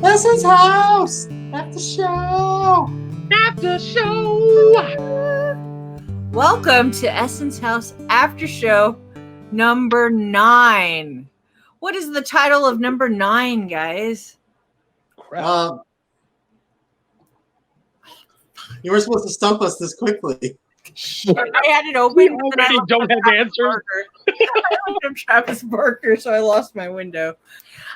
Essence House! After show! After show! Welcome to Essence House After Show number 9. What is the title of number 9, guys? Crap. You were supposed to stump us this quickly. I had it open. We already don't have answers. I looked up Travis Barker, so I lost my window.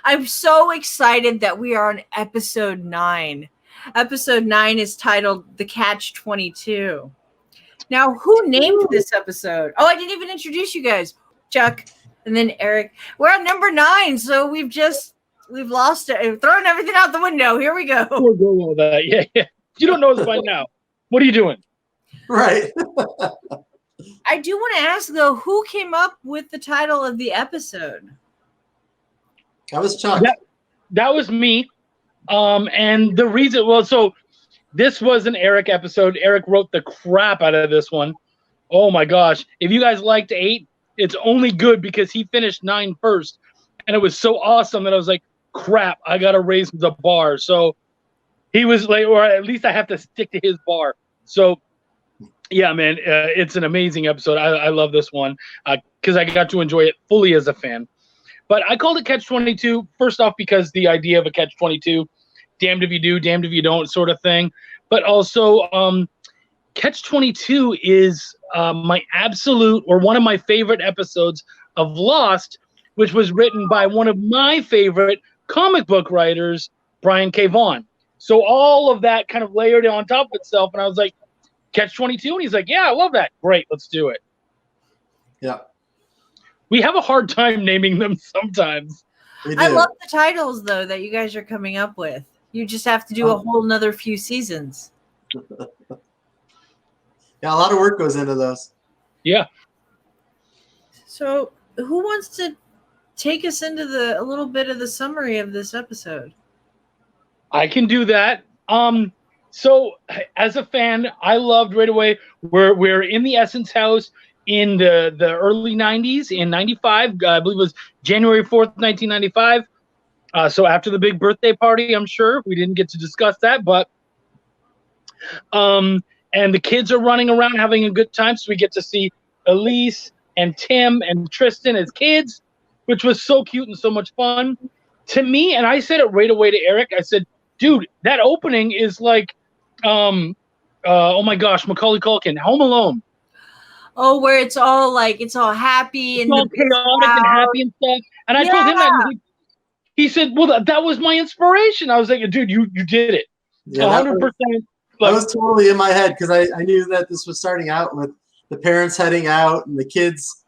I'm so excited that we are on episode 9. Episode 9 is titled The Catch-22. Now, who named this episode? Oh, I didn't even introduce you guys. Chuck and then Eric. We're on number 9, so we've lost it. We've thrown everything out the window. Here we go. We'll go with that. Yeah. You don't know us by now. What are you doing? Right. I do want to ask, though, who came up with the title of the episode? That was Chuck. That was me. And the reason, so this was an Eric episode. Eric wrote the crap out of this one. Oh my gosh. If you guys liked 8, it's only good because he finished 9 first. And it was so awesome that I was like, crap, I got to raise the bar. So he was like, or at least I have to stick to his bar. So yeah, man, it's an amazing episode. I love this one because I got to enjoy it fully as a fan. But I called it Catch-22, first off, because the idea of a Catch-22, damned if you do, damned if you don't sort of thing. But also, Catch-22 is my absolute or one of my favorite episodes of Lost, which was written by one of my favorite comic book writers, Brian K. Vaughan. So all of that kind of layered on top of itself, and I was like, Catch-22? And he's like, yeah, I love that. Great, let's do it. Yeah. We have a hard time naming them sometimes. I love the titles, though, that you guys are coming up with. You just have to do a whole nother few seasons. Yeah, a lot of work goes into those. Yeah. So who wants to take us into a little bit of the summary of this episode? I can do that. So as a fan, I loved right away. We're in the Essence House in the early 90s, in 95, I believe it was January 4th, 1995. So after the big birthday party, I'm sure we didn't get to discuss that, but and the kids are running around having a good time. So we get to see Elise and Tim and Tristan as kids, which was so cute and so much fun to me. And I said it right away to Eric. I said, dude, that opening is like, oh my gosh, Macaulay Culkin, Home Alone. Oh, where it's all happy and all chaotic and happy and stuff. And I told him that. He said, well, that was my inspiration. I was like, dude, you did it. Yeah, 100%. That was totally in my head because I knew that this was starting out with the parents heading out and the kids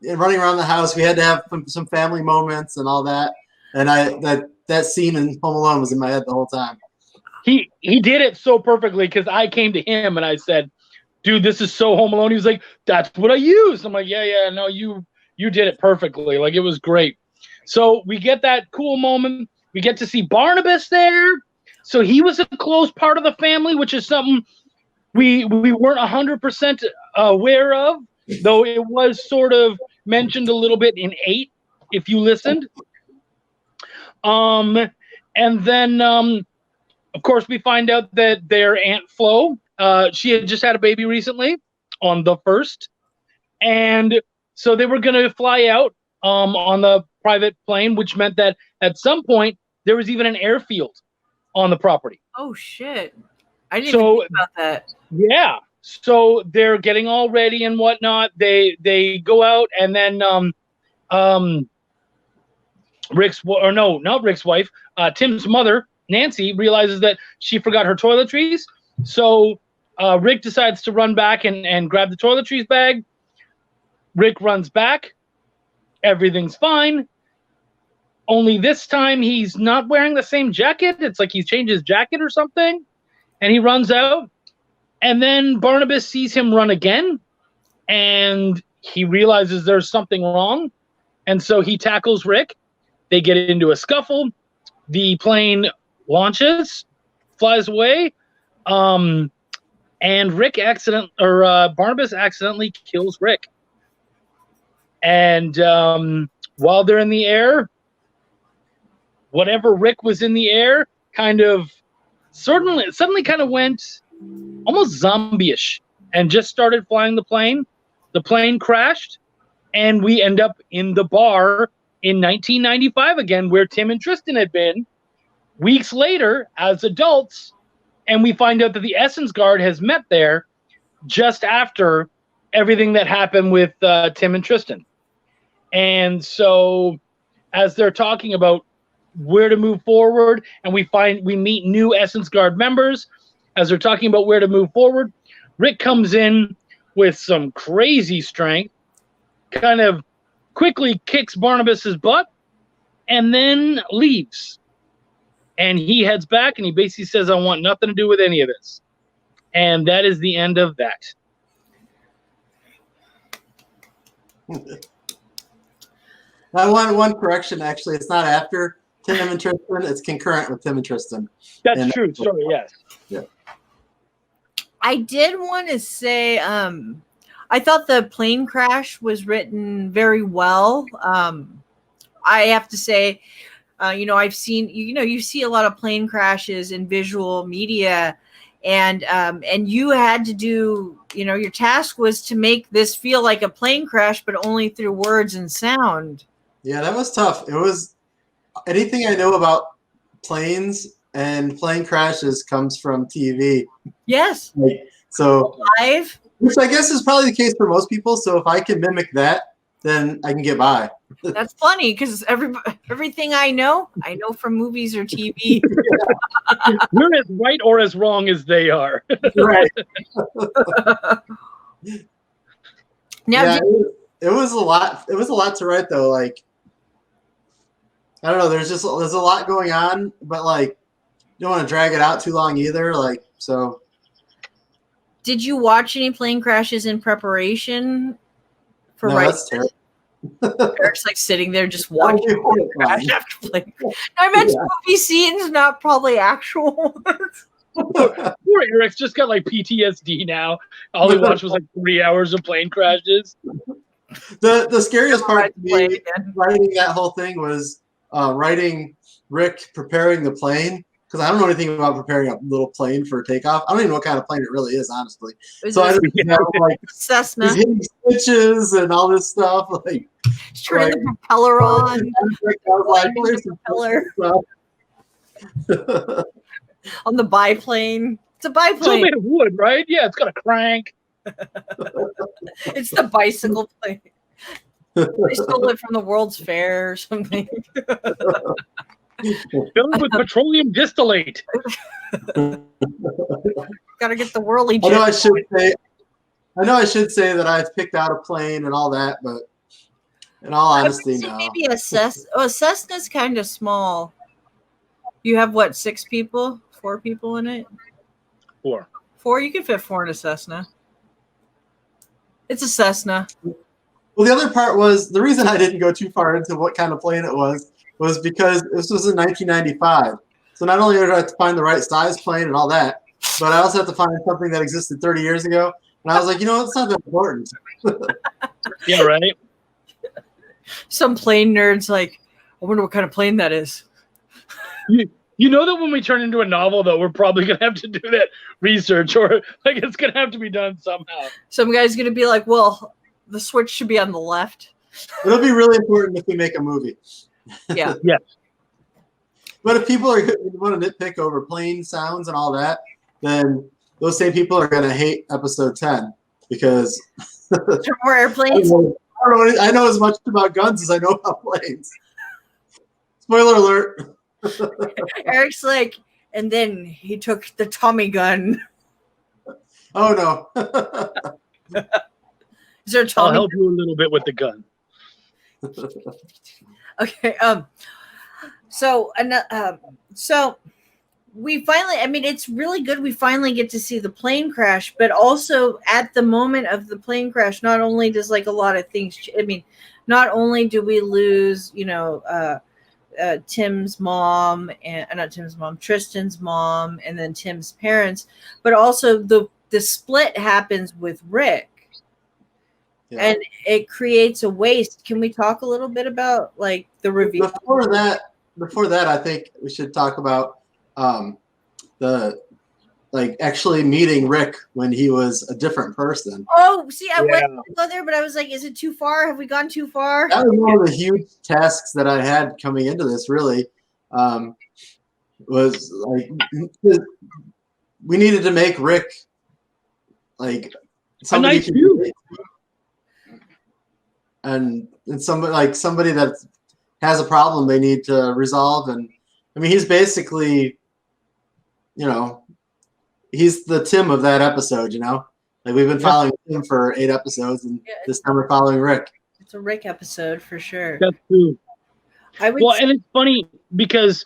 running around the house. We had to have some family moments and all that. And that scene in Home Alone was in my head the whole time. He did it so perfectly because I came to him and I said, dude, this is so Home Alone. He was like, that's what I use. I'm like, yeah, no, you did it perfectly. Like, it was great. So we get that cool moment. We get to see Barnabas there. So he was a close part of the family, which is something we weren't 100% aware of, though it was sort of mentioned a little bit in 8, if you listened. And then, of course, we find out that their Aunt Flo, she had just had a baby recently on the 1st. And so they were going to fly out on the private plane, which meant that at some point there was even an airfield on the property. Oh, shit. I didn't even think about that. Yeah. So they're getting all ready and whatnot. They go out and then not Rick's wife, Tim's mother, Nancy, realizes that she forgot her toiletries. So Rick decides to run back and grab the toiletries bag. Rick runs back. Everything's fine. Only this time he's not wearing the same jacket. It's like he's changed his jacket or something. And he runs out. And then Barnabas sees him run again. And he realizes there's something wrong. And so he tackles Rick. They get into a scuffle. The plane launches, flies away. And Barnabas accidentally kills Rick. And while they're in the air, whatever Rick was in the air kind of suddenly kind of went almost zombie-ish and just started flying the plane. The plane crashed, and we end up in the bar in 1995 again, where Tim and Tristan had been weeks later as adults, and we find out that the Essence Guard has met there just after everything that happened with Tim and Tristan. And so as they're talking about where to move forward, and we meet new Essence Guard members, as they're talking about where to move forward, Rick comes in with some crazy strength, kind of quickly kicks Barnabas's butt, and then leaves. And he heads back, and he basically says, I want nothing to do with any of this. And that is the end of that. I want one correction, actually. It's not after Tim and Tristan. It's concurrent with Tim and Tristan. That's true. Sorry, yes. Yeah. I did want to say, I thought the plane crash was written very well. I have to say, I've seen, you see a lot of plane crashes in visual media, and you had to do, your task was to make this feel like a plane crash, but only through words and sound. Yeah, that was tough. It was anything I know about planes and plane crashes comes from TV. Yes. So live, which I guess is probably the case for most people. So if I can mimic that, then I can get by. That's funny because everything I know from movies or TV. We're as right or as wrong as they are. Right. Now, yeah, it was a lot. It was a lot to write, though. Like, I don't know. There's a lot going on, but like, you don't want to drag it out too long either. Like, so. Did you watch any plane crashes in preparation for No, writing? that's terrible. Eric's like sitting there just watching plane crash after plane. I meant movie scenes, not probably actual ones. Poor Eric's just got like PTSD now. All he watched was like 3 hours of plane crashes. The scariest part to me writing that whole thing was writing Rick preparing the plane, because I don't know anything about preparing a little plane for takeoff. I don't even know what kind of plane it really is, honestly. So I just like Cessna. He's hitting switches and all this stuff. Like, he's turning the propeller on. On the biplane. It's a biplane. It's all made of wood, right? Yeah, it's got a crank. It's the bicycle plane. They stole it from the World's Fair or something. Filled with petroleum distillate. Gotta get the whirly jet. I know I should say that I've picked out a plane and all that, but in all honesty, no. Maybe a Cessna's kind of small. You have what, 6 people? 4 people in it? 4. 4? You can fit 4 in a Cessna. It's a Cessna. Well, the other part was the reason I didn't go too far into what kind of plane it was because this was in 1995. So not only did I have to find the right size plane and all that, but I also have to find something that existed 30 years ago. And I was like, it's not that important. Yeah, right? Some plane nerds like, I wonder what kind of plane that is. You know that when we turn into a novel, though, we're probably going to have to do that research, or like it's going to have to be done somehow. Some guy's going to be like, well, the switch should be on the left. It'll be really important if we make a movie. Yeah. Yeah. But if people want to nitpick over plane sounds and all that, then those same people are going to hate episode 10 because more airplanes. I know as much about guns as I know about planes. Spoiler alert. Eric's like, and then he took the Tommy gun. Oh no. Is there a Tommy? I'll help you a little bit with the gun. Okay. So we finally, it's really good. We finally get to see the plane crash, but also at the moment of the plane crash, not only does like a lot of things, not only do we lose, Tim's mom and not Tim's mom, Tristan's mom, and then Tim's parents, but also the split happens with Rick. Yeah. And it creates a waste. Can we talk a little bit about like the reveal? Before that, before that, I think we should talk about the actually meeting Rick when he was a different person. Oh, see, I went to go there, but I was like, is it too far? Have we gone too far? That was one of the huge tasks that I had coming into this, really. Was like we needed to make Rick like somebody nice dude. and somebody that has a problem they need to resolve. And I mean, he's basically, he's the Tim of that episode, like we've been following him for 8 episodes, and this time we're following Rick. It's a Rick episode for sure. That's true. And it's funny because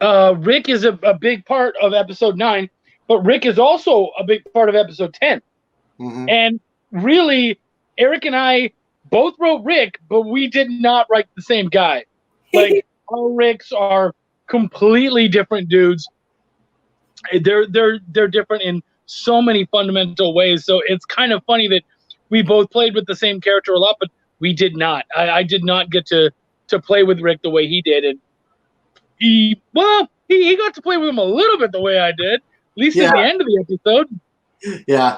Rick is a big part of episode 9, but Rick is also a big part of episode 10. Mm-hmm. And really, Eric and I both wrote Rick, but we did not write the same guy. Like our Ricks are completely different dudes. They're different in so many fundamental ways. So it's kind of funny that we both played with the same character a lot, but we did not. I did not get to play with Rick the way he did, and he got to play with him a little bit the way I did, at least at the end of the episode. Yeah.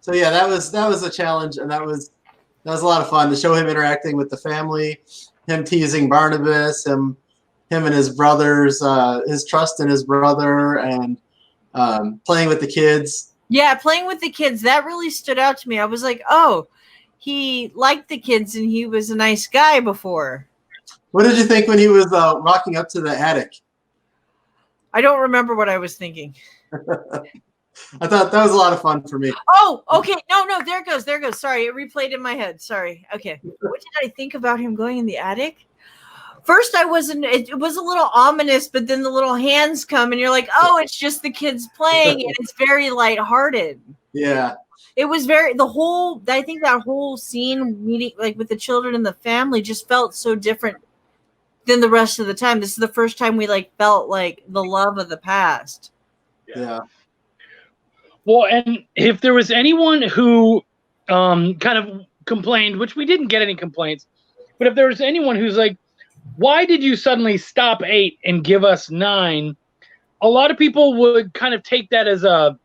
So yeah, that was a challenge, and that was a lot of fun to show him interacting with the family, him teasing Barnabas, him and his brothers, his trust in his brother, and playing with the kids. Yeah, playing with the kids, that really stood out to me. I was like, oh, he liked the kids and he was a nice guy before. What did you think when he was walking up to the attic? I don't remember what I was thinking. I thought that was a lot of fun for me. Oh, okay. No, there it goes. Sorry, it replayed in my head. Sorry. Okay. What did I think about him going in the attic? First, it was a little ominous, but then the little hands come and you're like, oh, it's just the kids playing, and it's very lighthearted. Yeah. It was I think that whole scene meeting, like with the children and the family, just felt so different than the rest of the time. This is the first time we felt like the love of the past. Yeah. Well, and if there was anyone who kind of complained, which we didn't get any complaints, but if there was anyone who's like, why did you suddenly stop 8 and give us 9? A lot of people would kind of take that as a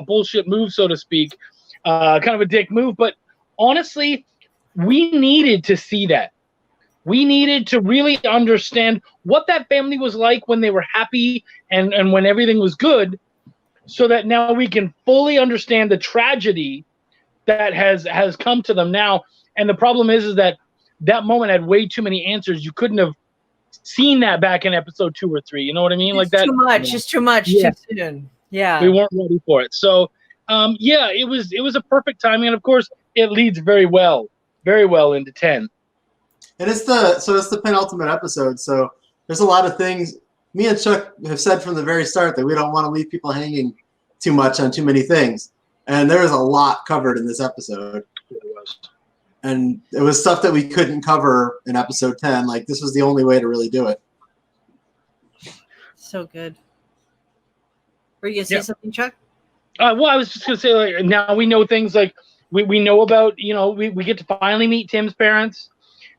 bullshit move, so to speak, kind of a dick move. But honestly, we needed to see that. We needed to really understand what that family was like when they were happy and when everything was good, so that now we can fully understand the tragedy that has come to them now. And the problem is that moment had way too many answers. You couldn't have seen that back in episode 2 or 3. You know what I mean? It's too much. It's too much too soon. Yeah. We weren't ready for it. So, it was a perfect timing. And of course, it leads very well into 10. And it's the penultimate episode. So there's a lot of things me and Chuck have said from the very start that we don't want to leave people hanging too much on too many things. And there is a lot covered in this episode. And it was stuff that we couldn't cover in episode 10. Like, this was the only way to really do it. So good. Were you going to say something, Chuck? Well, I was just going to say, now we know things like we know about, we get to finally meet Tim's parents.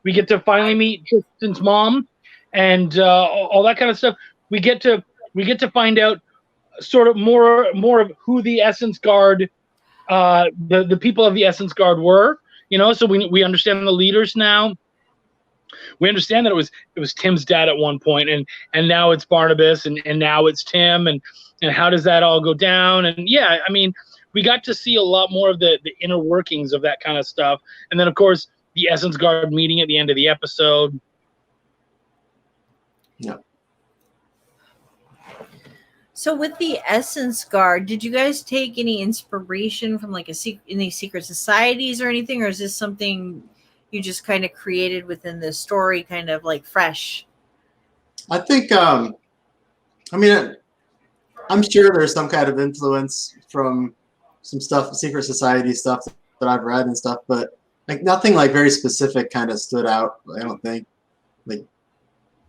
We get to finally meet Tristan's mom and all that kind of stuff. We get to find out sort of more of who the Essence Guard, the people of the Essence Guard were. So we understand the leaders now. We understand that it was Tim's dad at one point, and now it's Barnabas, and now it's Tim, and how does that all go down? And we got to see a lot more of the inner workings of that kind of stuff. And then, of course, the Essence Guard meeting at the end of the episode. Yeah. So with the Essence Guard, did you guys take any inspiration from any secret societies or anything, or is this something you just kind of created within the story, kind of fresh? I think, I'm sure there's some kind of influence from some stuff, secret society stuff that I've read and stuff, but nothing very specific kind of stood out. I don't think,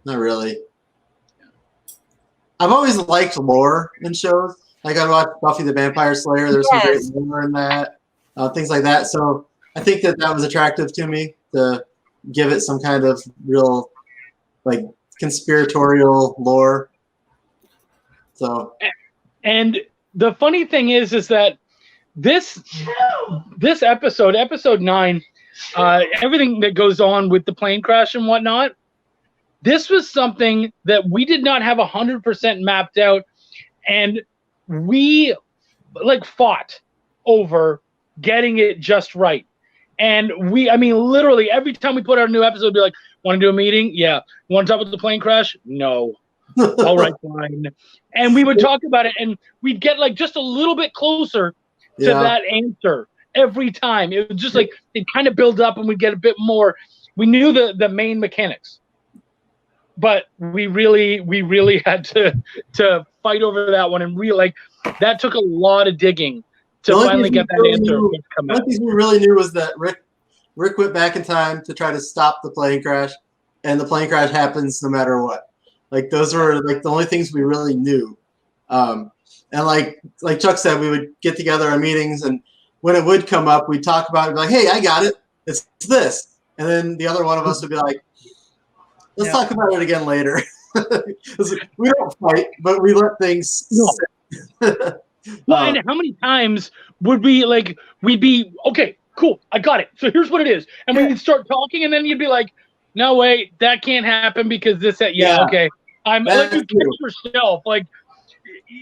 not really. I've always liked lore in shows. I watched Buffy the Vampire Slayer. There's some great lore in that, things like that. So I think that was attractive to me to give it some kind of real like conspiratorial lore. So, and the funny thing is that this episode 9, everything that goes on with the plane crash and whatnot, this was something that we did not have 100% mapped out, and we like fought over getting it just right. And literally every time we put out a new episode, we'd be like, want to do a meeting? Yeah. Want to talk about the plane crash? No. All right, fine. And we would talk about it, and we'd get like just a little bit closer to that answer every time. It was just like it kind of build up, and we'd get a bit more. We knew the main mechanics, but we really had to fight over that one, and that took a lot of digging to finally get that answer. One thing we really knew was that Rick went back in time to try to stop the plane crash, and the plane crash happens no matter what. Like those were like the only things we really knew. And like Chuck said, we would get together on meetings, and when it would come up, we'd talk about it, like, hey, I got it. It's this. And then the other one of us would be like, let's talk about it again later. We don't fight, but we let things sit. Well, and how many times would we'd be, okay, cool, I got it. So here's what it is. And we'd start talking, and then you'd be like, no, wait, that can't happen because this, okay. I'm like, you catch yourself. Like,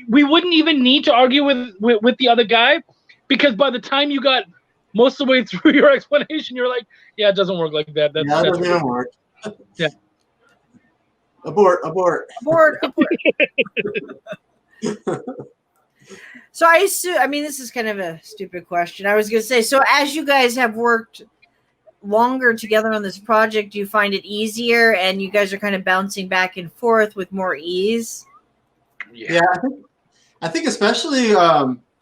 we wouldn't even need to argue with the other guy, because by the time you got most of the way through your explanation, you're like, yeah, it doesn't work like that. That doesn't even work. Yeah. Abort. So I assume, this is kind of a stupid question. I was going to say, so as you guys have worked longer together on this project, do you find it easier, and you guys are kind of bouncing back and forth with more ease? Yeah, I think especially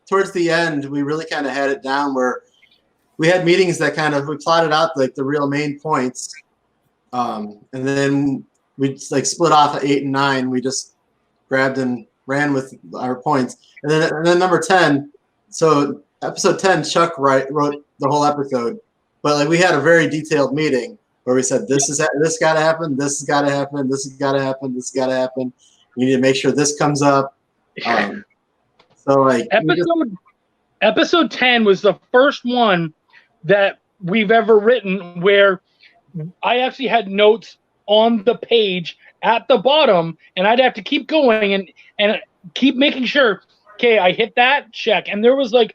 towards the end, we really kind of had it down where we had meetings that we plotted out like the real main points, and then we split off at 8 and 9. We just grabbed and ran with our points, and then number 10. So episode 10, Chuck wrote the whole episode, but we had a very detailed meeting where we said this got to happen, this has got to happen, this has got to happen, this has got to happen. We need to make sure this comes up. Episode 10 was the first one that we've ever written where I actually had notes on the page at the bottom, and I'd have to keep going and keep making sure, okay, I hit that, check. And there was a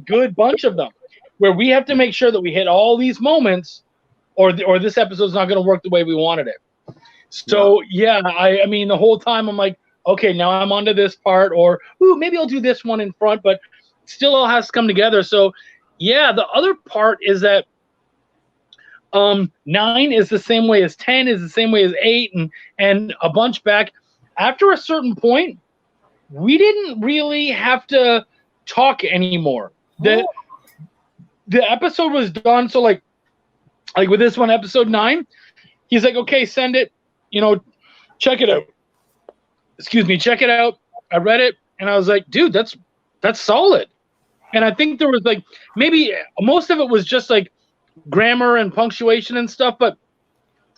good bunch of them where we have to make sure that we hit all these moments, or this episode's not going to work the way we wanted it. So I mean the whole time I'm like, okay, now I'm onto this part, or maybe I'll do this one in front, but still all has to come together. So yeah, the other part is that 9 is the same way as 10 is the same way as 8 and a bunch back. After a certain point, we didn't really have to talk anymore. The episode was done. So like with this one, episode 9, he's like, okay, send it, check it out. Check it out. I read it, and I was like, dude, that's solid. And I think there was maybe most of it was just grammar and punctuation and stuff, but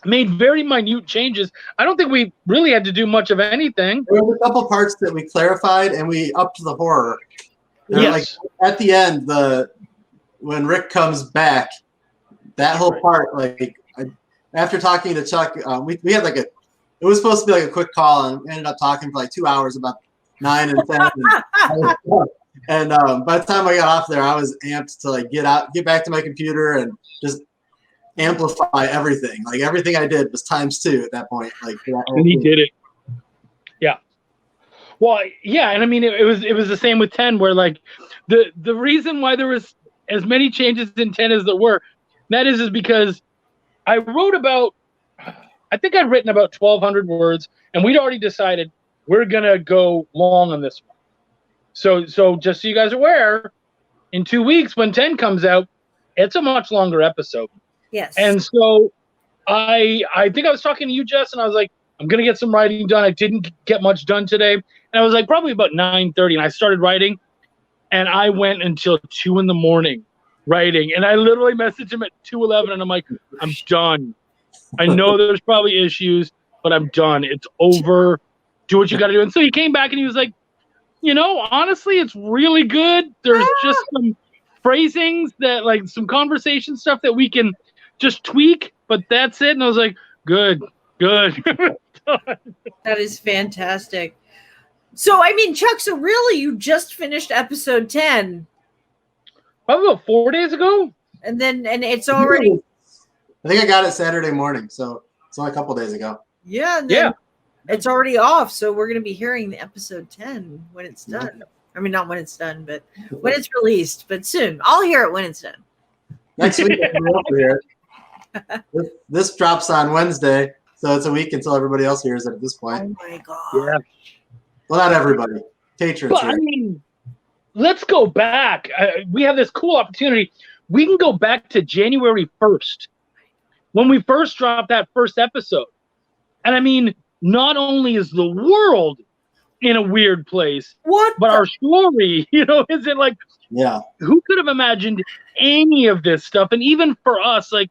made very minute changes. I don't think we really had to do much of anything. There were a couple parts that we clarified, and we upped the horror. Yes. At the end, when Rick comes back, that whole part, after talking to Chuck, we had it was supposed to be a quick call, and we ended up talking for 2 hours about 9 and 10. And by the time I got off there, I was amped to get back to my computer and just amplify everything. Everything I did was ×2 at that point. And he did it. Yeah. Well, yeah, and I mean it was the same with 10, where the reason why there was as many changes in 10 as there were, that is because I think I'd written about 1,200 words, and we'd already decided we're gonna go long on this one. So just so you guys are aware, in 2 weeks when 10 comes out, it's a much longer episode. Yes. And so I think I was talking to you, Jess, and I was like, I'm gonna get some writing done. I didn't get much done today, and I was probably about 9:30, and I started writing, and I went until 2 a.m. writing, and I literally messaged him at 2:11, and I'm like, I'm done. I know there's probably issues, but I'm done. It's over. Do what you got to do. And so he came back and he was like, honestly, it's really good. There's just some phrasings that, like, some conversation stuff that we can just tweak, but that's it. And I was like, good. That is fantastic. So, I mean, Chuck, so really you just finished episode 10. Probably about 4 days ago. And it's already... I think I got it Saturday morning, so it's only a couple days ago. Yeah, and then it's already off, so we're going to be hearing the episode 10 when it's done. I mean, not when it's done, but when it's released, but soon. I'll hear it when it's done. Next week, we'll hear it. This drops on Wednesday, so it's a week until everybody else hears it at this point. Oh, my God. Yeah. Well, not everybody. Patrons. But, I mean, let's go back. We have this cool opportunity. We can go back to January 1st when we first dropped that first episode. And, I mean, not only is the world in a weird place, but our story, isn't like, who could have imagined any of this stuff? And even for us, like,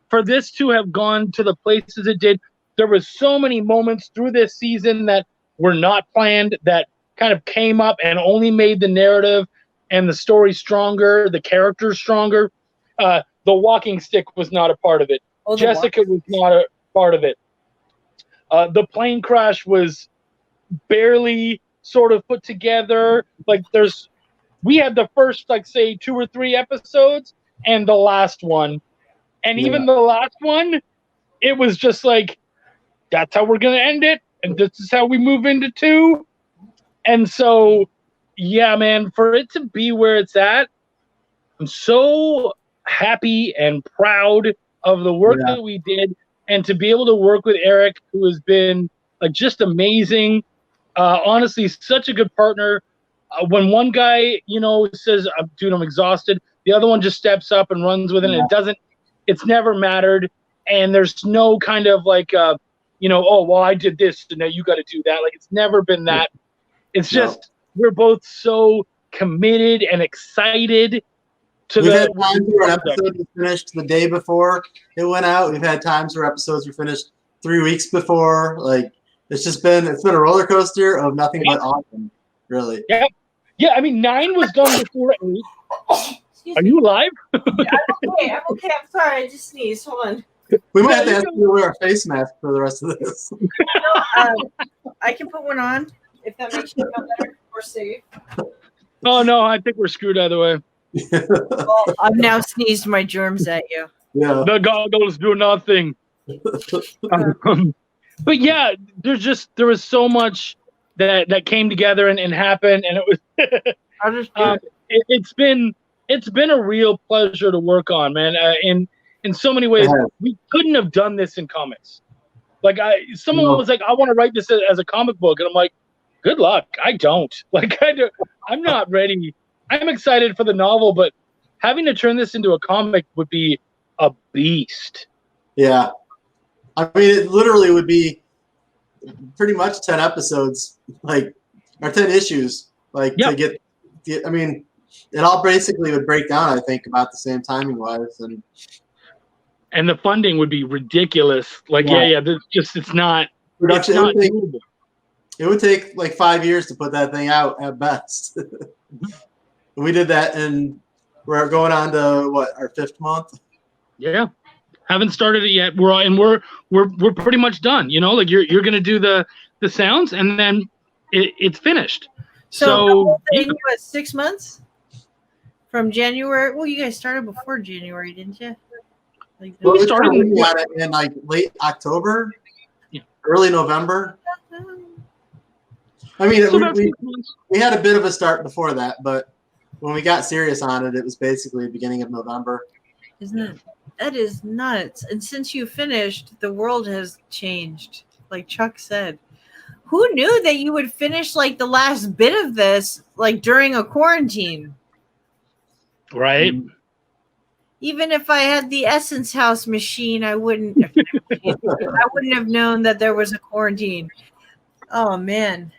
for this to have gone to the places it did, there was so many moments through this season that were not planned, that kind of came up and only made the narrative and the story stronger, the characters stronger. The walking stick was not a part of it. Jessica was not a part of it. The plane crash was barely sort of put together. Like, we had the first, like, say 2 or 3 episodes and the last one. And even the last one, it was just like, that's how we're going to end it. And this is how we move into 2. And so, yeah, man, for it to be where it's at, I'm so happy and proud of the work that we did, and to be able to work with Eric, who has been, like, just amazing. Honestly, such a good partner. When one guy, says, dude, I'm exhausted, the other one just steps up and runs with it. And it's never mattered. And there's no kind of like, oh, well, I did this, so now you got to do that. Like, it's never been that. It's just, we're both so committed and excited to We've had times where an episode was finished the day before it went out. We've had times where episodes were finished 3 weeks before. Like, it's been a roller coaster of nothing but awesome, really. Yeah. I mean, 9 was done before 8. Are you alive? Yeah, I'm okay. I'm sorry. I just sneezed. Hold on. We might have to ask you to wear our face mask for the rest of this. I can put one on if that makes you feel better or safe. Oh, no, I think we're screwed either way. Well, I've now sneezed my germs at you. Yeah. The goggles do nothing. But yeah, there was so much that came together and happened, and it was it's been a real pleasure to work on, man. In so many ways, we couldn't have done this in comics. Like, someone was like, I want to write this as a comic book, and I'm like, good luck. I don't. Like, I'm not ready. I'm excited for the novel, but having to turn this into a comic would be a beast. Yeah. I mean, it literally would be pretty much 10 episodes, like, or 10 issues, like, to get, I mean, it all basically would break down, I think, about the same timing wise. And the funding would be ridiculous. Like, it's not doable. It would take like 5 years to put that thing out at best. We did that, and we're going on to our 5th month. Yeah, haven't started it yet. We're pretty much done. Like, you're gonna do the sounds, and then it's finished. So thing was 6 months from January. Well, you guys started before January, didn't you? Like, we started in like late October, early November. I mean, we had a bit of a start before that, but when we got serious on it, it was basically the beginning of November. Isn't it? That is nuts. And since you finished, the world has changed, like Chuck said. Who knew that you would finish like the last bit of this, like during a quarantine? Right. Even if I had the Essence House machine, I wouldn't have known that there was a quarantine. Oh man.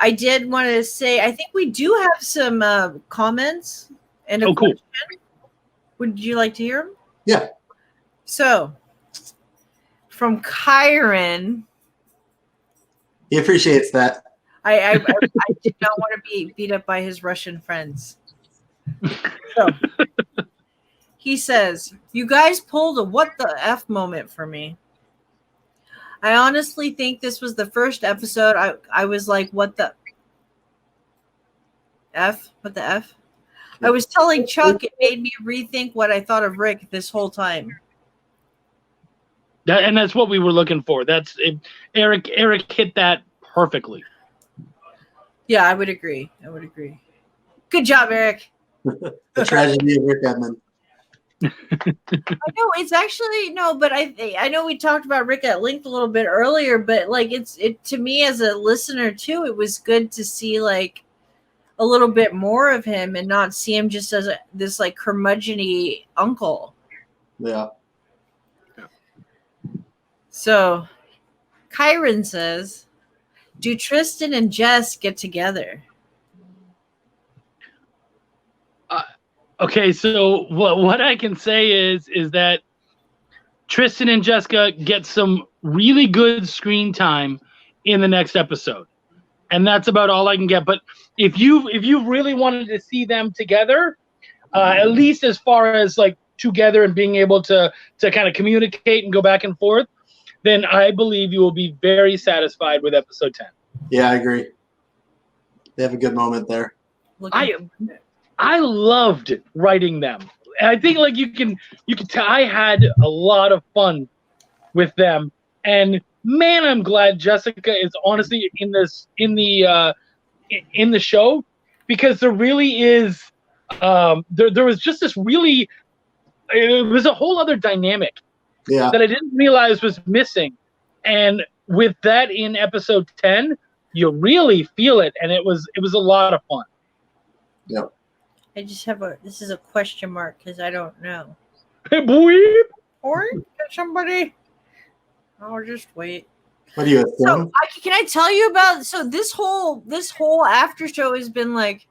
I did want to say, I think we do have some comments and a cool. question. Would you like to hear them? Yeah. So, from Kyron. He appreciates that. I did not want to be beat up by his Russian friends. So, he says, you guys pulled a what the F moment for me. I honestly think this was the first episode I was like, what the F? What the F? I was telling Chuck it made me rethink what I thought of Rick this whole time. And that's what we were looking for. That's it. Eric hit that perfectly. Yeah, I would agree. Good job, Eric. The tragedy of Rick Edmond. I know it's actually no, but I know we talked about Rick at length a little bit earlier, but like it to me as a listener too, it was good to see like a little bit more of him and not see him just as this like curmudgeon-y uncle. Yeah. So, Kyron says, do Tristan and Jess get together? Okay, so what I can say is that Tristan and Jessica get some really good screen time in the next episode, and that's about all I can get. But if you really wanted to see them together, at least as far as like together and being able to kind of communicate and go back and forth, then I believe you will be very satisfied with episode 10. Yeah, I agree. They have a good moment there. I loved writing them. I think like you can tell I had a lot of fun with them, and man, I'm glad Jessica is honestly in the show, because there really is there was just this really, it was a whole other dynamic that I didn't realize was missing, and with that in episode 10, you really feel it, and it was a lot of fun. Yep. I just have this is a question mark because I don't know. Hey, boy. Or somebody. I'll just wait. What do you assume? So can I tell you about this whole after show has been like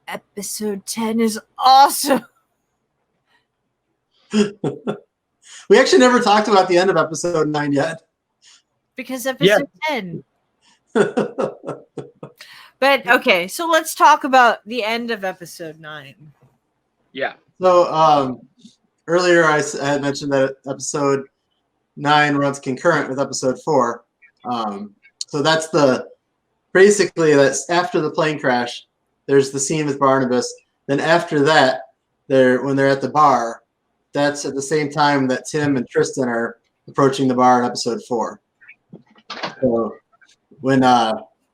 episode 10 is awesome. We actually never talked about the end of episode 9 yet. Because episode 10. But okay, so let's talk about the end of episode 9. Yeah. So earlier I had mentioned that episode 9 runs concurrent with episode 4. So that's basically that's after the plane crash. There's the scene with Barnabas. Then after that, when they're at the bar, that's at the same time that Tim and Tristan are approaching the bar in episode 4. So when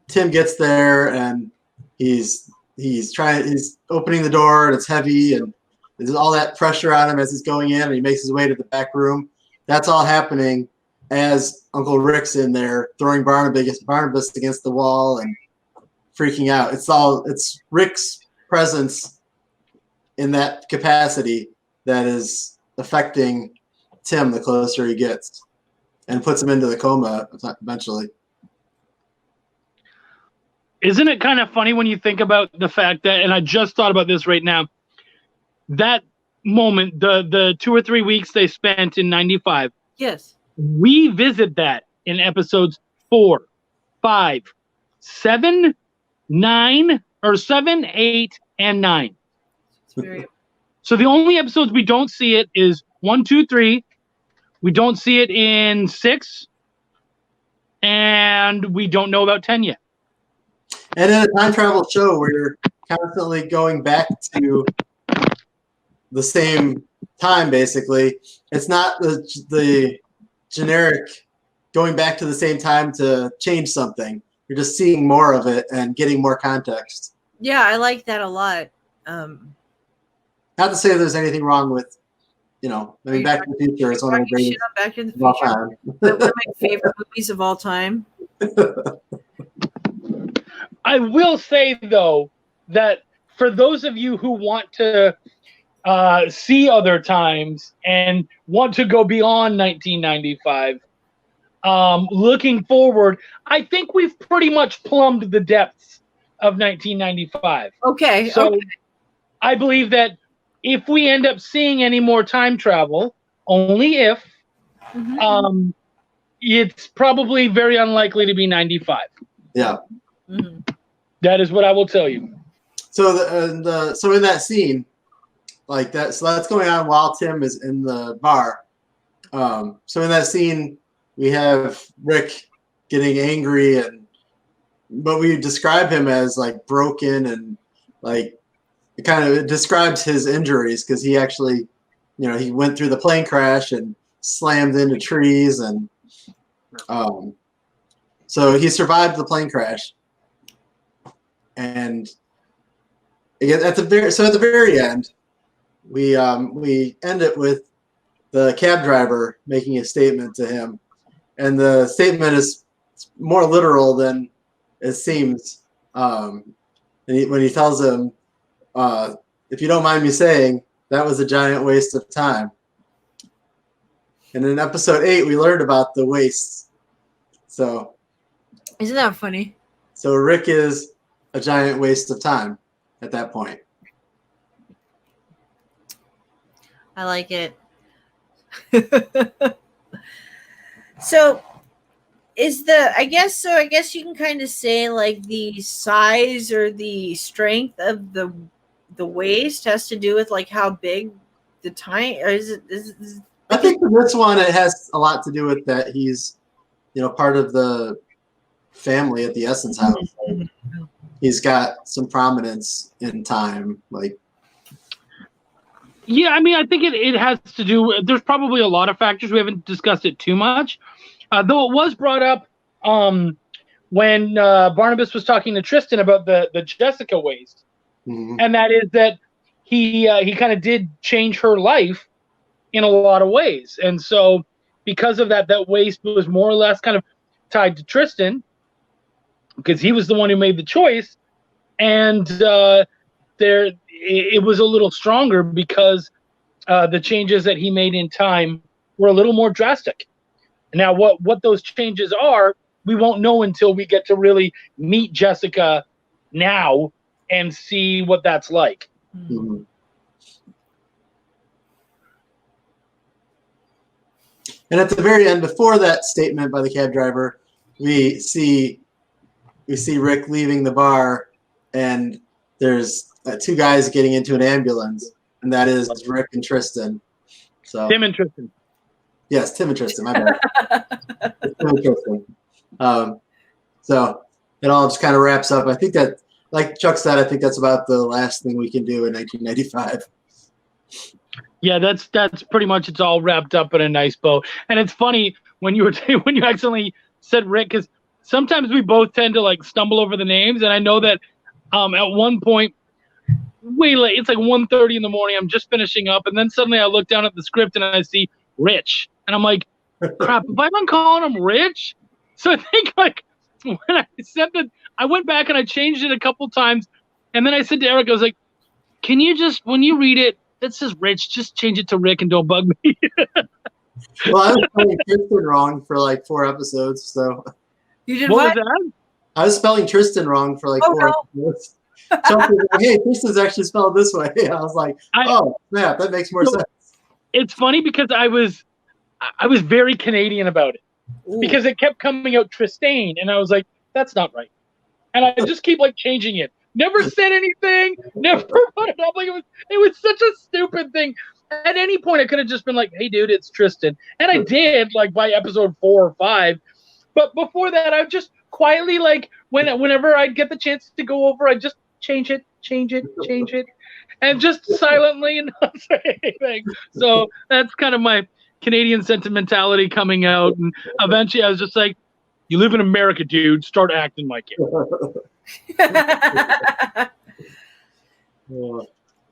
Tim gets there and he's opening the door and it's heavy and there's all that pressure on him as he's going in, and he makes his way to the back room. That's all happening as Uncle Rick's in there throwing Barnabas against the wall and freaking out. It's Rick's presence in that capacity that is affecting Tim the closer he gets and puts him into the coma eventually. Isn't it kind of funny when you think about the fact that, and I just thought about this right now, that moment, the 2 or 3 weeks they spent in 95. Yes. We visit that in episodes 4, 5, 7, 9, or 7, 8, and 9. So the only episodes we don't see it is 1, 2, 3. We don't see it in 6, and we don't know about 10 yet. And in a time travel show where you're constantly going back to the same time, basically, it's not the generic going back to the same time to change something. You're just seeing more of it and getting more context. Yeah, I like that a lot. Not to say there's anything wrong with, Back to the Future is one of the greatest. Back to the Future. One of my favorite movies of all time. I will say, though, that for those of you who want to see other times and want to go beyond 1995, Looking forward, I think we've pretty much plumbed the depths of 1995. Okay. So okay. I believe that if we end up seeing any more time travel, only if, Mhm. it's probably very unlikely to be 95. Yeah. Mhm. That is what I will tell you. So so in that scene, like that, so that's going on while Tim is in the bar. So in that scene, we have Rick getting angry, but we describe him as like broken, and like it describes his injuries, because he actually, he went through the plane crash and slammed into trees, and so he survived the plane crash. And at the very end, we end it with the cab driver making a statement to him, and the statement is more literal than it seems. When he tells him, "If you don't mind me saying, that was a giant waste of time." And in episode 8, we learned about the wastes. So Isn't that funny? Rick is a giant waste of time at that point. I like it. So I guess you can kind of say like the size or the strength of the waist has to do with like how big the time, or is I think for this one, it has a lot to do with that he's, part of the family at the Essence House. Like, he's got some prominence in time. Like, Yeah, I mean, I think it has to do. There's probably a lot of factors. We haven't discussed it too much, though it was brought up when Barnabas was talking to Tristan about the Jessica waste, and that is that he kind of did change her life in a lot of ways, and so because of that, that waste was more or less kind of tied to Tristan because he was the one who made the choice, and it was a little stronger because the changes that he made in time were a little more drastic. Now, what those changes are, we won't know until we get to really meet Jessica now and see what that's like. mm-hmm. And at the very end, before that statement by the cab driver, we see Rick leaving the bar, and there's two guys getting into an ambulance, and that is Rick and Tristan. So Tim and Tristan. Yes, Tim and Tristan. My bad. Tim and Tristan. So it all just kind of wraps up. I think that, like Chuck said, I think that's about the last thing we can do in 1995. Yeah, that's pretty much, it's all wrapped up in a nice bow. And it's funny when you accidentally said Rick, because sometimes we both tend to like stumble over the names, and I know that at one point, way late, it's like 1:30 in the morning, I'm just finishing up, and then suddenly I look down at the script and I see Rich, and I'm like, crap, have I been calling him Rich? So I think like when I said that, I went back and I changed it a couple times, and then I said to Eric, I was like, can you just, when you read it, it says Rich, just change it to Rick and don't bug me. Well, I was spelling Tristan wrong for like 4 episodes, so. You did What what? was that? I was spelling Tristan wrong for like 4 episodes. Chuck was like, hey, Tristan's actually spelled this way. I was like, oh, snap, that makes more sense. It's funny because I was very Canadian about it. Ooh. Because it kept coming out Tristain, and I was like, that's not right. And I just keep like changing it. Never said anything, never put it up. Like it was such a stupid thing. At any point, I could have just been like, hey, dude, it's Tristan. And I did, like, by episode 4 or 5. But before that, I would just quietly, like, whenever I'd get the chance to go over, I'd just change it, and just silently and not say anything. So that's kind of my Canadian sentimentality coming out. And eventually I was just like, you live in America, dude. Start acting like it.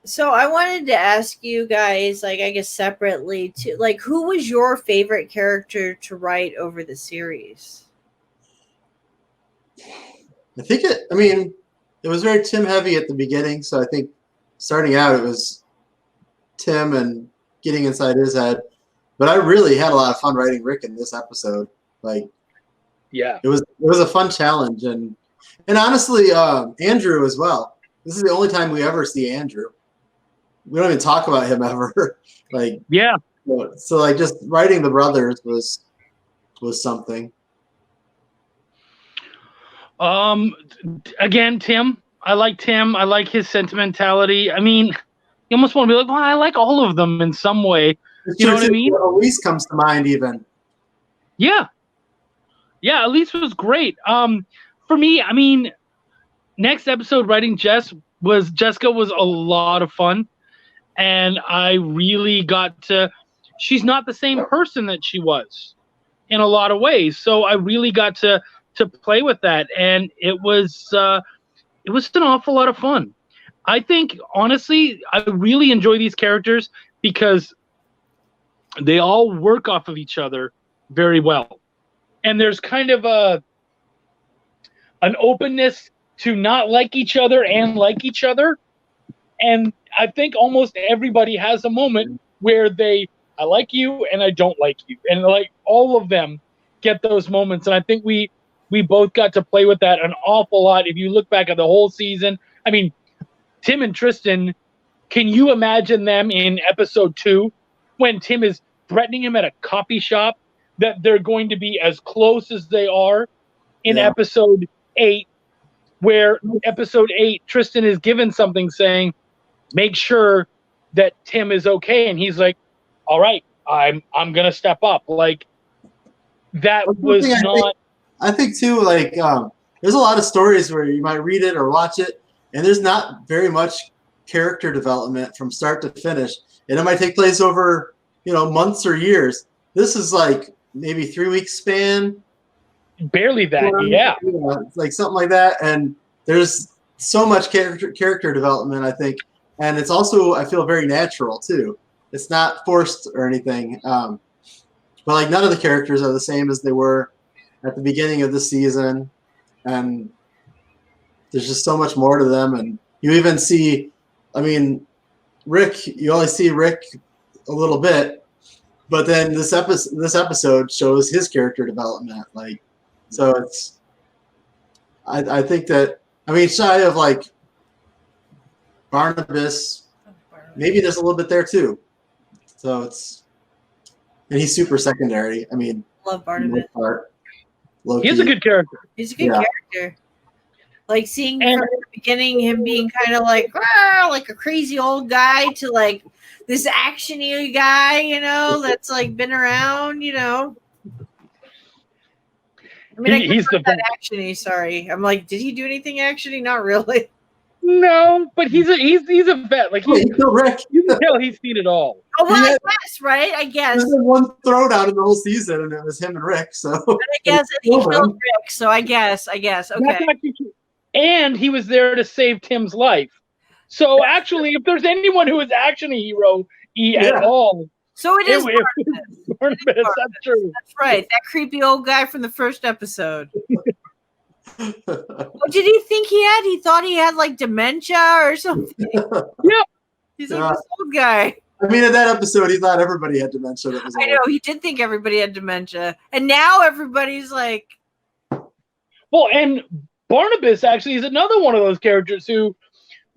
So I wanted to ask you guys, like, I guess separately, too, like, who was your favorite character to write over the series? I think it was very Tim heavy at the beginning. So I think starting out, it was Tim and getting inside his head. But I really had a lot of fun writing Rick in this episode. Like, Yeah. it was a fun challenge, and honestly, Andrew as well. This is the only time we ever see Andrew. We don't even talk about him ever. Like, Yeah. so like just writing the brothers was something. Again, Tim. I like Tim. I like his sentimentality. I mean, you almost want to be like, well, I like all of them in some way. You know what I mean? Elise comes to mind even. Yeah. Yeah, Elise was great. For me, I mean, next episode writing Jessica was a lot of fun. And I really got to, she's not the same person that she was in a lot of ways. So I really got to play with that. And it was an awful lot of fun. I think, honestly, I really enjoy these characters because they all work off of each other very well. And there's kind of an openness to not like each other and like each other. And I think almost everybody has a moment where I like you and I don't like you. And like all of them get those moments. And I think we both got to play with that an awful lot. If you look back at the whole season, I mean, Tim and Tristan, can you imagine them in episode 2 when Tim is threatening him at a coffee shop that they're going to be as close as they are in episode 8, where episode 8, Tristan is given something saying, make sure that Tim is okay. And he's like, all right, I'm going to step up. Like, that was not. I think too, like, there's a lot of stories where you might read it or watch it, and there's not very much character development from start to finish. And it might take place over, months or years. This is like maybe 3 week span. Barely that, yeah. Like something like that. And there's so much character development, I think. And it's also, I feel, very natural too. It's not forced or anything. But like none of the characters are the same as they were at the beginning of the season. And there's just so much more to them. And you even see, I mean, Rick, you only see Rick a little bit, but then this episode shows his character development. Like, so it's, I think that, I mean, shy of like Barnabas, maybe there's a little bit there too. So it's, and he's super secondary. I mean, love Barnabas. He's a good character. He's a good character. Like seeing from the beginning him being kind of like a crazy old guy to like this actiony guy, that's like been around, I mean, he's the actiony. Sorry, I'm like, did he do anything actiony? Not really. No, but he's a vet. Like you can tell he's seen it all. Oh well, I guess, right? I guess. There's one throwdown in the whole season, and it was him and Rick. So I guess he killed Rick. So I guess. Okay. And he was there to save Tim's life. So actually, if there's anyone who is action hero at all, so it is Barnabas. That's true. That's right. That creepy old guy from the first episode. What did he think he had? He thought he had like dementia or something. Yeah. He's like this old guy. I mean, in that episode, he thought everybody had dementia. That was I know, he did think everybody had dementia. And now everybody's like. Well, and Barnabas actually is another one of those characters who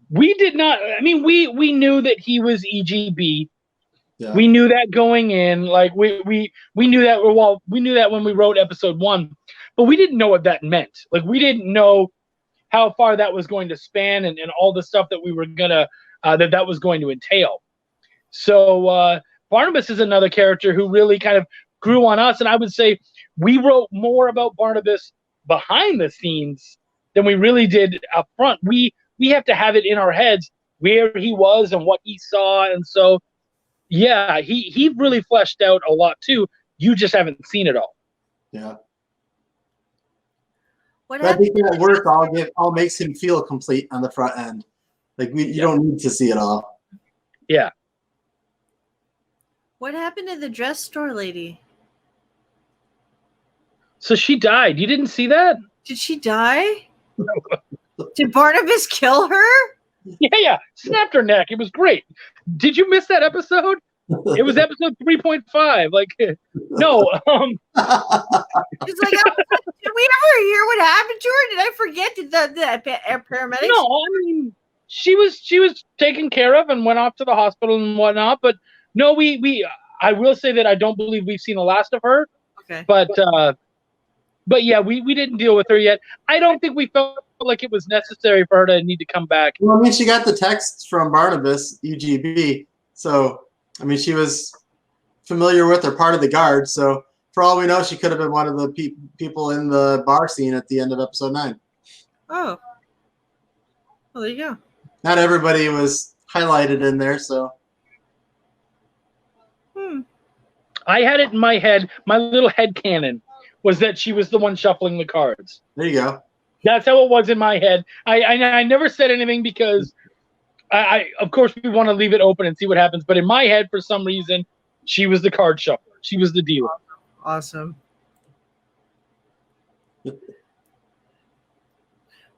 we did not. I mean, we knew that he was EGB. Yeah. We knew that going in. Like we knew that. Well, we knew that when we wrote episode 1, but we didn't know what that meant. Like we didn't know how far that was going to span and all the stuff that we were gonna that was going to entail. So Barnabas is another character who really kind of grew on us, and I would say we wrote more about Barnabas behind the scenes than we really did up front. We have to have it in our heads where he was and what he saw, and so yeah, he really fleshed out a lot too. You just haven't seen it all. Yeah. What I think that work all makes him feel complete on the front end. Like you don't need to see it all. Yeah. What happened to the dress store lady? So she died. You didn't see that? Did she die? Did Barnabas kill her? Yeah. Snapped her neck. It was great. Did you miss that episode? It was episode 3.5. Like, no. She's like, did we ever hear what happened to her? Did I forget? Did the paramedics? No, I mean, she was taken care of and went off to the hospital and whatnot. But no, I will say that I don't believe we've seen the last of her. Okay. But yeah, we didn't deal with her yet. I don't think we felt like it was necessary for her to need to come back. Well, I mean, she got the text from Barnabas, UGB. So, I mean, she was familiar with or part of the guard. So, for all we know, she could have been one of the people in the bar scene at the end of episode 9. Oh. Well, there you go. Not everybody was highlighted in there, so. I had it in my head. My little head canon was that she was the one shuffling the cards. There you go. That's how it was in my head. I never said anything because I of course we want to leave it open and see what happens. But in my head, for some reason, she was the card shuffler. She was the dealer. Awesome.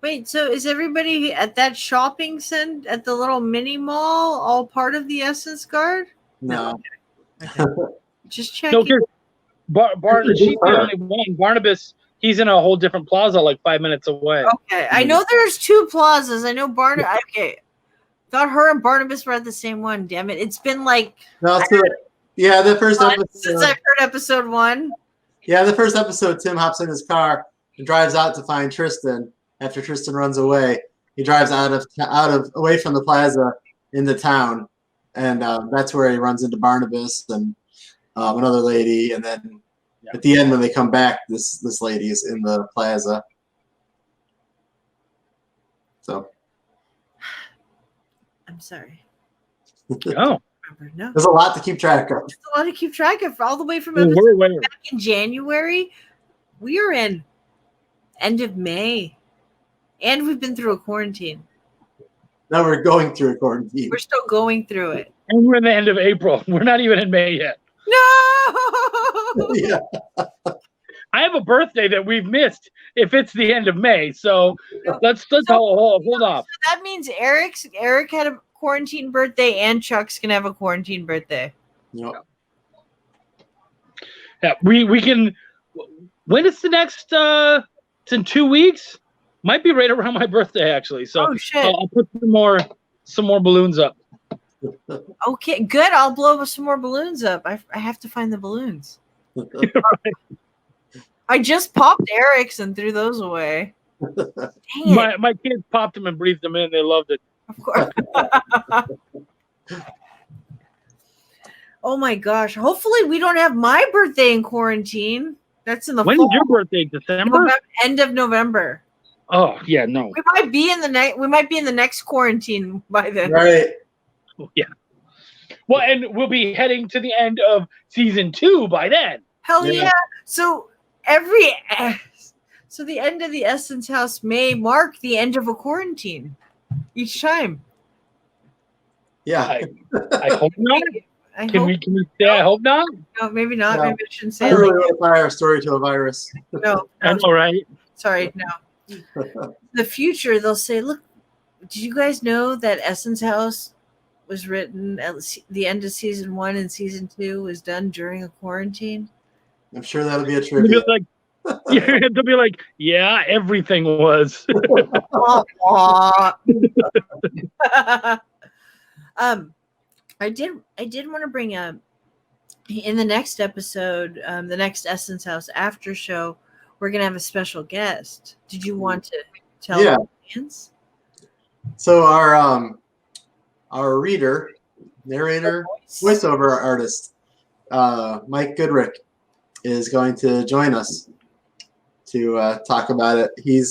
Wait, so is everybody at that shopping center at the little mini mall all part of the Essence Guard? No. Okay. Just checking. No, she's the only one. Barnabas, he's in a whole different plaza, like 5 minutes away. Okay, I know there's 2 plazas. I know Barnabas. Okay, thought her and Barnabas were at the same one. Damn it! It's been like the first episode. Since I've heard episode 1. Yeah, the first episode, Tim hops in his car and drives out to find Tristan. After Tristan runs away, he drives away from the plaza into town, and that's where he runs into Barnabas and another lady, and then at the end when they come back, this lady is in the plaza. So, I'm sorry. Oh. No. There's a lot to keep track of. There's a lot to keep track of. All the way from back in January, we are in end of May, and we've been through a quarantine. Now we're going through a quarantine. We're still going through it. And we're in the end of April. We're not even in May yet. No! Yeah. I have a birthday that we've missed if it's the end of May. So let's hold off. So that means Eric had a quarantine birthday and Chuck's gonna have a quarantine birthday. Yep. Yeah, we can. When is the next? It's in 2 weeks. Might be right around my birthday, actually. So oh shit! I'll put some more balloons up. Okay, good. I'll blow some more balloons up. I have to find the balloons. I just popped Eric's and threw those away. Dang it. My kids popped them and breathed them in. They loved it. Of course. Oh my gosh. Hopefully we don't have my birthday in quarantine. That's in the When fall. is your birthday? December? End of November. Oh yeah, no. We might be in the next quarantine by then. Right. Yeah. Well, and we'll be heading to the end of season 2 by then. Hell yeah. So the end of the Essence House may mark the end of a quarantine each time. Yeah. I hope not. Can we say no. I hope not? No, maybe not. No. Maybe I shouldn't say I it really like want to apply our story to a virus. no. I know, right? Sorry, no. The future, they'll say, look, did you guys know that Essence House was written at the end of season 1 and season 2 was done during a quarantine? I'm sure that'll be a trivia. They'll be like, yeah, everything was. I did want to bring up in the next episode, the next Essence House after show, we're gonna have a special guest. Did you want to tell the audience? So our narrator, voiceover artist, Mike Goodrick, is going to join us to talk about it. He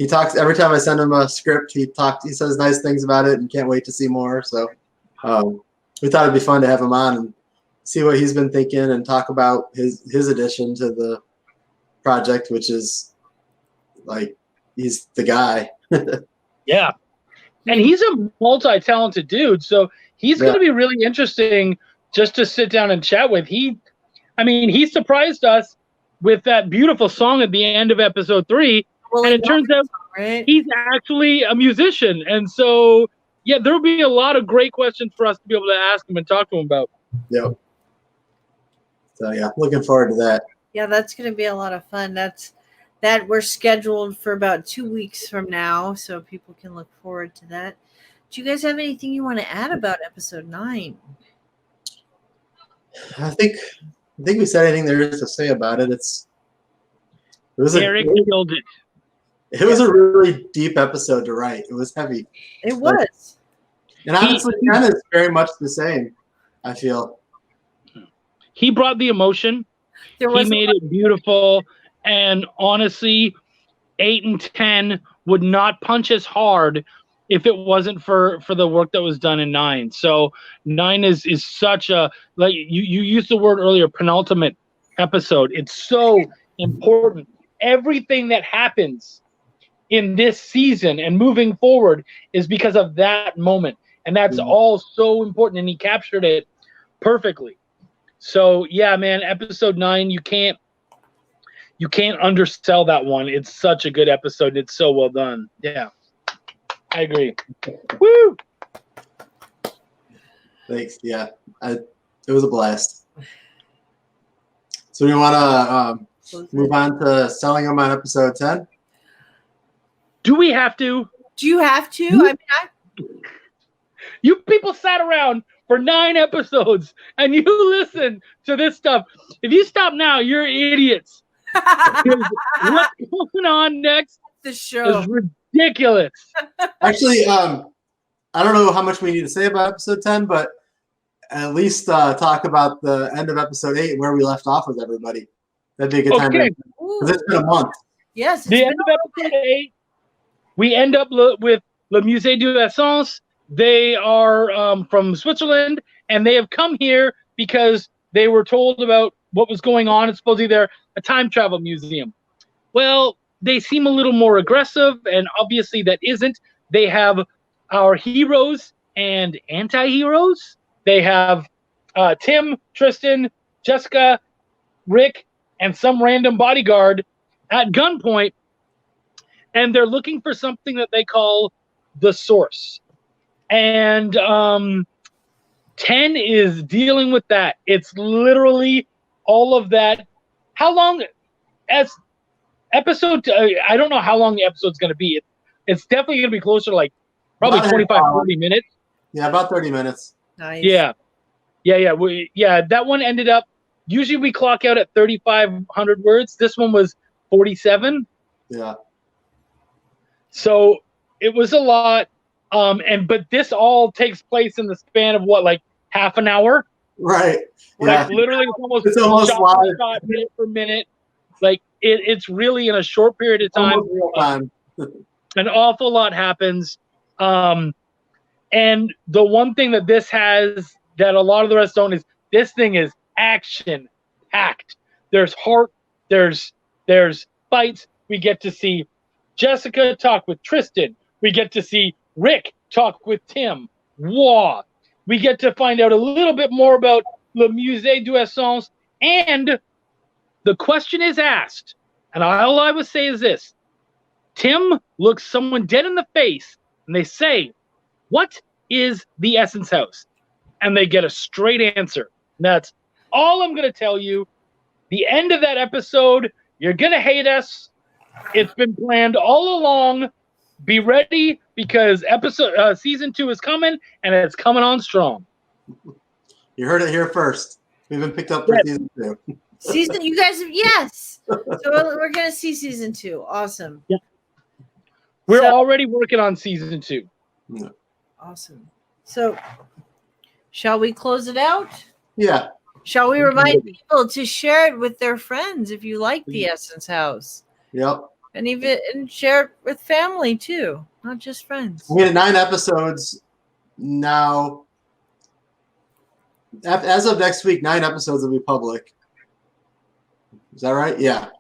talks every time I send him a script. He says nice things about it and can't wait to see more. So we thought it'd be fun to have him on and see what he's been thinking and talk about his addition to the project, which is like he's the guy. Yeah. And he's a multi-talented dude, so he's going to be really interesting just to sit down and chat with. He surprised us with that beautiful song at the end of episode 3, and it turns out he's actually a musician. And so yeah, there'll be a lot of great questions for us to be able to ask him and talk to him about. Yep. So yeah, looking forward to that. Yeah, that's going to be a lot of fun. That we're scheduled for about 2 weeks from now, so people can look forward to that. Do you guys have anything you want to add about episode 9? I think we said everything there is to say about it. Eric killed it. It was a really deep episode to write. It was heavy. It was. And honestly, Ken is very much the same, I feel. He brought the emotion. He made it beautiful. And honestly, 8 and 10 would not punch as hard if it wasn't for the work that was done in 9. So 9 is such a, like you used the word earlier, penultimate episode. It's so important. Everything that happens in this season and moving forward is because of that moment. And that's all so important. And he captured it perfectly. So yeah, man, episode 9, you can't undersell that one. It's such a good episode. It's so well done. Yeah, I agree. Woo! Thanks. Yeah, it was a blast. So we want to move on to selling them on episode 10. Do we have to? Do you have to? I mean, you people sat around for 9 episodes and you listen to this stuff. If you stop now, you're idiots. What's going on next? The show is ridiculous. Actually, I don't know how much we need to say about episode 10, but at least talk about the end of episode 8 where we left off with everybody. That'd be a good time. Because it's been a month. Yes. The end of episode 8, we end up with Le Musée du Essence. They are from Switzerland, and they have come here because they were told about what was going on. It's supposedly they're a time travel museum. Well, they seem a little more aggressive, and obviously that isn't. They have our heroes and anti-heroes. They have Tim, Tristan, Jessica, Rick, and some random bodyguard at gunpoint, and they're looking for something that they call the source. And 10 is dealing with that. It's literally all of that. How long as episode I don't know how long the episode's going to be. It's definitely going to be closer to like probably 25 30 minutes. Yeah, about 30 minutes. Nice. Yeah, that one ended up, usually we clock out at 3,500 words. This one was 47. Yeah. So it was a lot. But this all takes place in the span of what, like half an hour? Right. Like Yeah. literally it's almost shot minute for minute. Like it's really in a short period of time. Real time. An awful lot happens. And the one thing that this has that a lot of the rest don't is this thing is action packed. There's heart, there's fights. We get to see Jessica talk with Tristan. We get to see Rick talk with Tim. Wow. We get to find out a little bit more about Le Musée du Essence. And the question is asked, and all I would say is this. Tim looks someone dead in the face, and they say, "What is the Essence House?" And they get a straight answer. And that's all I'm going to tell you. The end of that episode, you're going to hate us. It's been planned all along. Be ready because season 2 is coming, and it's coming on strong. You heard it here first. We've been picked up for season 2. You guys, yes. So we're gonna see season 2. Awesome. Yeah. We're already working on season 2. Yeah. Awesome. So, shall we close it out? Yeah. Shall we remind people to share it with their friends if you like the Essence House? Yep. And share it with family too, not just friends. We had 9 episodes now. As of next week, 9 episodes will be public. Is that right? Yeah.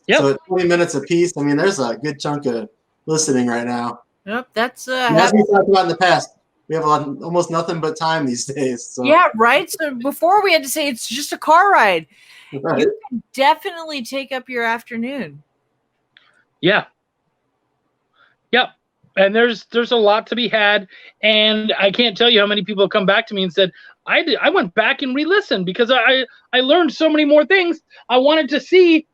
Yep. So 20 minutes a piece. I mean, there's a good chunk of listening right now. Yep, that's as we talked about in the past, we have almost nothing but time these days. So. Yeah, right. So before we had to say it's just a car ride. Right. You can definitely take up your afternoon. Yeah. Yep. And there's a lot to be had, and I can't tell you how many people have come back to me and said, I went back and re-listened because I learned so many more things. I wanted to see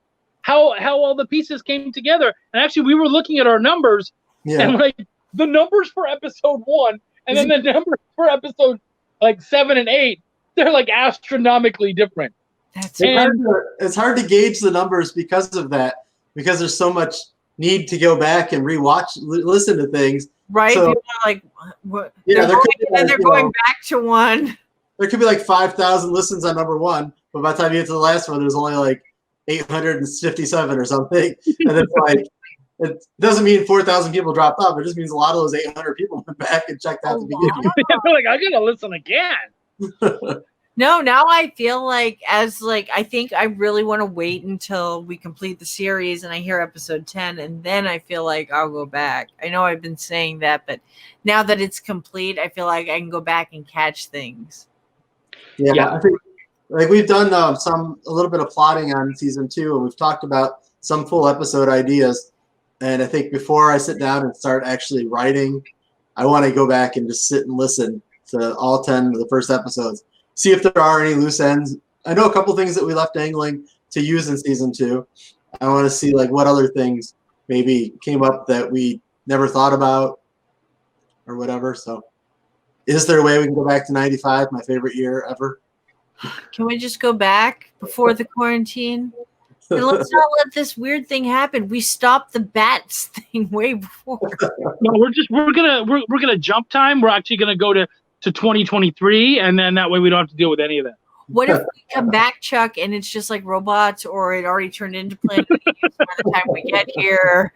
how all the pieces came together. And actually, we were looking at our numbers, and like the numbers for episode 1, and then the numbers for episode like 7 and 8, they're like astronomically different. It's hard to gauge the numbers because of that, because there's so much need to go back and listen to things. Right? So, people are like, what? Yeah, they're going back to one. There could be like 5,000 listens on number 1, but by the time you get to the last one, there's only like 857 or something. And it's like, it doesn't mean 4,000 people dropped off. It just means a lot of those 800 people went back and checked out the beginning. They're like, I gotta listen again. No, now I feel like I think I really want to wait until we complete the series and I hear episode 10, and then I feel like I'll go back. I know I've been saying that, but now that it's complete, I feel like I can go back and catch things. Yeah. I think like we've done a little bit of plotting on season 2, and we've talked about some full episode ideas. And I think before I sit down and start actually writing, I want to go back and just sit and listen to all 10 of the first episodes. See if there are any loose ends. I know a couple things that we left dangling to use in season 2. I want to see like what other things maybe came up that we never thought about or whatever. So is there a way we can go back to 95, my favorite year ever? Can we just go back before the quarantine? And let's not let this weird thing happen. We stopped the bats thing way before. No, we're gonna jump time. We're actually gonna go to 2023, and then that way we don't have to deal with any of that. What if we come back, Chuck, and it's just like robots, or it already turned into Planet of the Apes by the time we get here?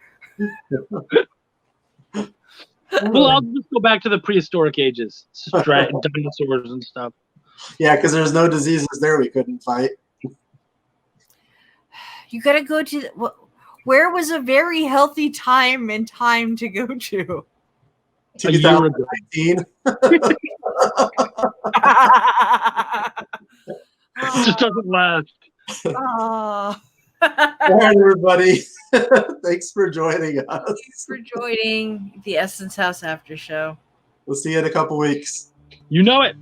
Well, I'll just go back to the prehistoric ages, dinosaurs and stuff. Yeah, because there's no diseases there we couldn't fight. You got to go to where was a very healthy time to go to? 2019. It just doesn't last. Oh. All right, everybody. Thanks for joining us. Thanks for joining the Essence House After Show. We'll see you in a couple weeks. You know it.